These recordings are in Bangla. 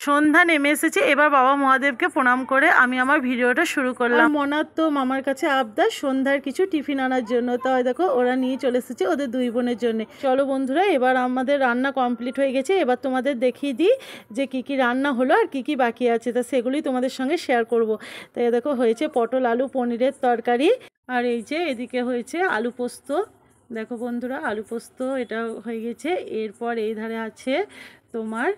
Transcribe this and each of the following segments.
সন্ধ্যা নেমে এসেছে। এবার বাবা মহাদেবকে প্রণাম করে আমি আমার ভিডিওটা শুরু করলাম। মনার তো মামার কাছে আবদার সন্ধ্যার কিছু টিফিন আনার জন্য, তাই দেখো ওরা নিয়ে চলে এসেছে ওদের দুই বোনের জন্য। চলো বন্ধুরা, এবার আমাদের রান্না কমপ্লিট হয়ে গেছে। এবার তোমাদের দেখিয়ে দিই যে কি কি রান্না হলো আর কি কি বাকি আছে, তা সেগুলোই তোমাদের সঙ্গে শেয়ার করব। তাই দেখো হয়েছে পটল আলু পনিরের তরকারি, আর এই যে এদিকে হয়েছে আলু পোস্ত। দেখো বন্ধুরা, আলু পোস্ত এটা হয়ে গেছে। এরপর এই ধারে আছে তোমার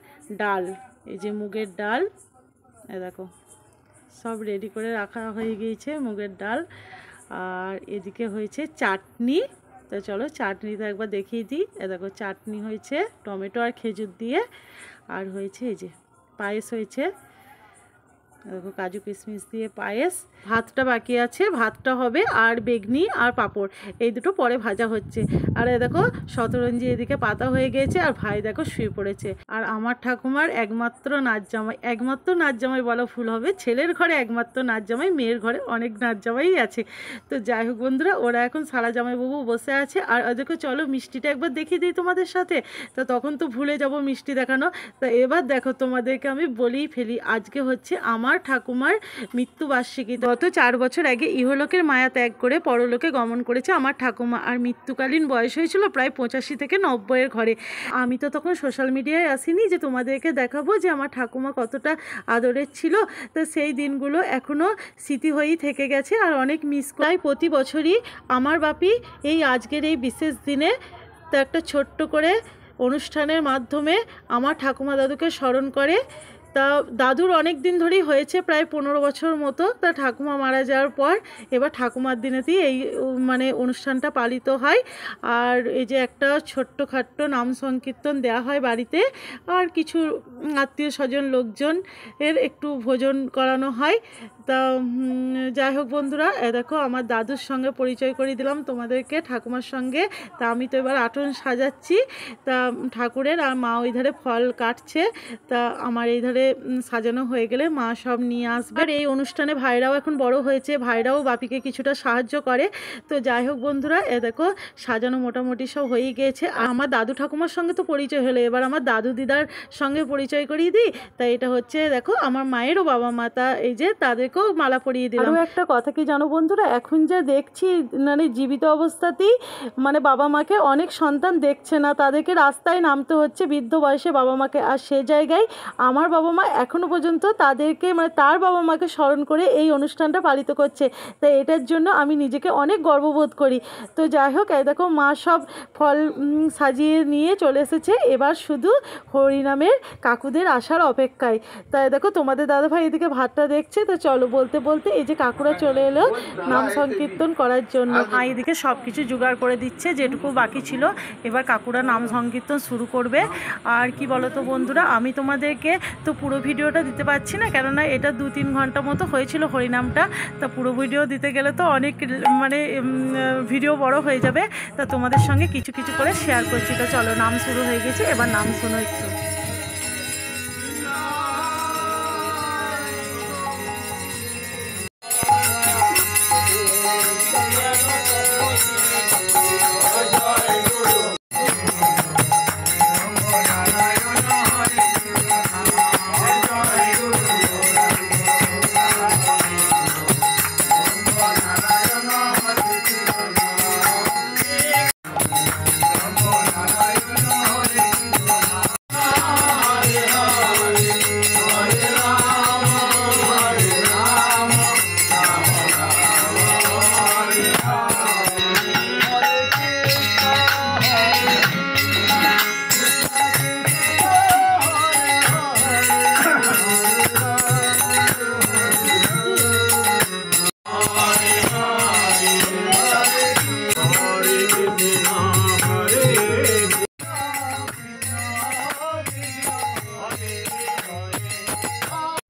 ডাল, এই যে মুগের ডাল, দেখো সব রেডি করে রাখা হয়ে গিয়েছে মুগের ডাল। আর এদিকে হয়েছে চাটনি। তো চলো চাটনিটা একবার দেখিয়ে দিই। দেখো চাটনি হয়েছে টমেটো আর খেজুর দিয়ে। আর হয়েছে এই যে পায়েস হয়েছে, দেখো কাজু কিশমিশ দিয়ে পায়েস। ভাতটা বাকি আছে, ভাতটা হবে, আর বেগনি আর পাঁপড় এই দুটো পরে ভাজা হচ্ছে। আর দেখো শতরঞ্জি এদিকে পাতা হয়ে গেছে, আর ভাই দেখো শুয়ে পড়েছে। আর আমার ঠাকুমার একমাত্র নাচ জামাই, একমাত্র নাচ জামাই বলা ভুল হবে, ছেলের ঘরে একমাত্র নাচ জামাই, মেয়ের ঘরে অনেক নাচ জামাই আছে। তো যাই হোক বন্ধুরা, ওরা এখন সারা জামাইবাবু বসে আছে। আর দেখো চলো মিষ্টিটা একবার দেখিয়ে দিই তোমাদের সাথে। তো তখন তো ভুলে যাব মিষ্টি দেখানো। তো এবার দেখো তোমাদেরকে আমি বলেই ফেলি, আজকে হচ্ছে আমার ঠাকুমার মৃত্যুবার্ষিকী। গত 4 বছর আগে ইহলোকের মায়া ত্যাগ করে পরলোকে গমন করেছে আমার ঠাকুমা। আর মৃত্যুকালীন বয়স হয়েছিল প্রায় 85 থেকে 90-এর ঘরে। আমি তো তখন সোশ্যাল মিডিয়ায় আসিনি যে তোমাদেরকে দেখাবো যে আমার ঠাকুমা কতটা আদরের ছিল। তো সেই দিনগুলো এখনও স্মৃতি হয়েই থেকে গেছে আর অনেক মিস করি। প্রতি বছরই আমার বাপি এই আজকের এই বিশেষ দিনে তো একটা ছোট্ট করে অনুষ্ঠানের মাধ্যমে আমার ঠাকুমা দাদুকে স্মরণ করে। তা দাদুর অনেক দিন ধরেই হয়েছে, প্রায় 15 বছর মতো। তা ঠাকুমা মারা যাওয়ার পর এবার ঠাকুমার দিনেতেই এই মানে অনুষ্ঠানটা পালিত হয়। আর এই যে একটা ছোট্টখাট্ট নাম সংকীর্তন দেওয়া হয় বাড়িতে, আর কিছু আত্মীয় স্বজন লোকজন এর একটু ভোজন করানো হয়। তা যাই হোক বন্ধুরা, দেখো আমার দাদুর সঙ্গে পরিচয় করিয়ে দিলাম তোমাদেরকে ঠাকুমার সঙ্গে। তা আমি তো এবার আটন সাজাচ্ছি তা ঠাকুরের, আর মা ওই ধারে ফল কাটছে। তা আমার এই ধারে সাজানো হয়ে গেলে মা সব নিয়ে আসবে। আর এই অনুষ্ঠানে ভাইরাও এখন বড় হয়েছে, ভাইরাও বাপিকে কিছুটা সাহায্য করে। তো যাই হোক বন্ধুরা, দেখো সাজানো মোটামুটি সব হয়ে গিয়েছে। আমার দাদু ঠাকুমার সঙ্গে তো পরিচয় হলো, এবার আমার দাদু দিদার সঙ্গে পরিচয় করিয়ে দিই। তাই এটা হচ্ছে দেখো আমার মায়েরও বাবা মা, তা এই যে তাদেরকেও মালা পরিয়ে দিলাম। আরও একটা কথা কি জানো বন্ধুরা, এখন যে দেখছি মানে জীবিত অবস্থাতেই মানে বাবা মাকে অনেক সন্তান দেখছে না, তাদেরকে রাস্তায় নামতে হচ্ছে বৃদ্ধ বয়সে বাবা মাকে। আর সে জায়গায় আমার বাবা মা এখনও পর্যন্ত তাদেরকে মানে তার বাবা মাকে স্মরণ করে এই অনুষ্ঠানটা পালিত করছে। তাই এটার জন্য আমি নিজেকে অনেক গর্ববোধ করি। তো যাই হোক, দেখো মা সব ফল সাজিয়ে নিয়ে চলে এসেছে, এবার শুধু হরিনামের কাকুদের আসার অপেক্ষায়। তাই দেখো তোমাদের দাদাভাই এদিকে ভাতটা দেখছে। তো চলো বলতে বলতে এই যে কাকুরা চলে এলো নাম সংকীর্তন করার জন্য। এদিকে সব কিছু জোগাড় করে দিচ্ছে যেটুকু বাকি ছিল। এবার কাকুরা নাম সংকীর্তন শুরু করবে। আর কি বলো তো বন্ধুরা, আমি তোমাদেরকে তো পুরো ভিডিওটা দিতে পারছি না, কেননা এটা 2-3 ঘন্টা মতো হয়েছিল হরিনামটা। তা পুরো ভিডিও দিতে গেলে তো অনেক মানে ভিডিও বড় হয়ে যাবে। তা তোমাদের সঙ্গে কিছু কিছু করে শেয়ার করছি। তো চলো নাম শুরু হয়ে গেছে, এবার নাম শোনো একটু।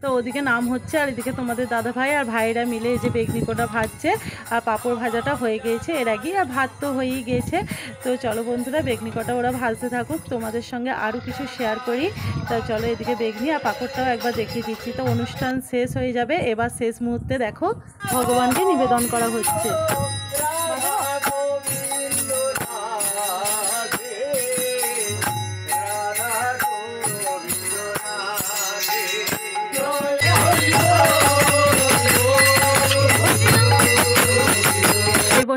তো ওদিকে নাম হচ্ছে, আর এদিকে তোমাদের দাদা ভাই আর ভাইয়েরা মিলে এই যে বেগনি কোটা ভাজছে, আর পাঁপড় ভাজাটা হয়ে গিয়েছে এর আগেই, আর ভাত তো হয়েই গিয়েছে। তো চলো বন্ধুরা, বেগনি কোটা ওরা ভাজতে থাকুক, তোমাদের সঙ্গে আরও কিছু শেয়ার করি। তো চলো এদিকে বেগনি আর পাঁপড়টাও একবার দেখিয়ে দিচ্ছি। তো অনুষ্ঠান শেষ হয়ে যাবে, এবার শেষ মুহূর্তে দেখো ভগবানকে নিবেদন করা হচ্ছে।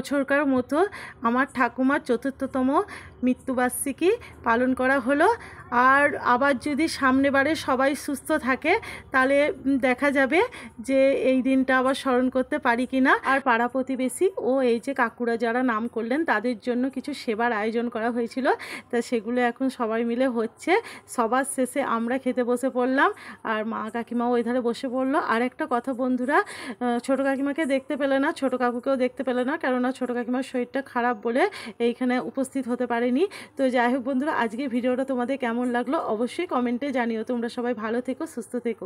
বছরকার মতো আমার ঠাকুমার ৪র্থতম মৃত্যুবার্ষিকী পালন করা হলো। আর আবার যদি সামনেবারে সবাই সুস্থ থাকে তাহলে দেখা যাবে যে এই দিনটা আবার স্মরণ করতে পারি কি না। আর পাড়া প্রতিবেশী ও এই যে কাকুরা যারা নাম করলেন তাদের জন্য কিছু সেবার আয়োজন করা হয়েছিল, তা সেগুলো এখন সবাই মিলে হচ্ছে। সবার শেষে আমরা খেতে বসে পড়লাম আর মা কাকিমাও ওই ধারে বসে পড়লো। আর একটা কথা বন্ধুরা, ছোটো কাকিমাকে দেখতে পেলে না, ছোটো কাকুকেও দেখতে পেলে না, কেননা ছোটো কাকিমার শরীরটা খারাপ বলে এইখানে উপস্থিত হতে পারেনি। তো যাই হোক বন্ধুরা, আজকে ভিডিওটা তোমাদের কেমন লাগলো অবশ্যই কমেন্টে জানিও। তোমরা সবাই ভালো থেকো, সুস্থ থেকো।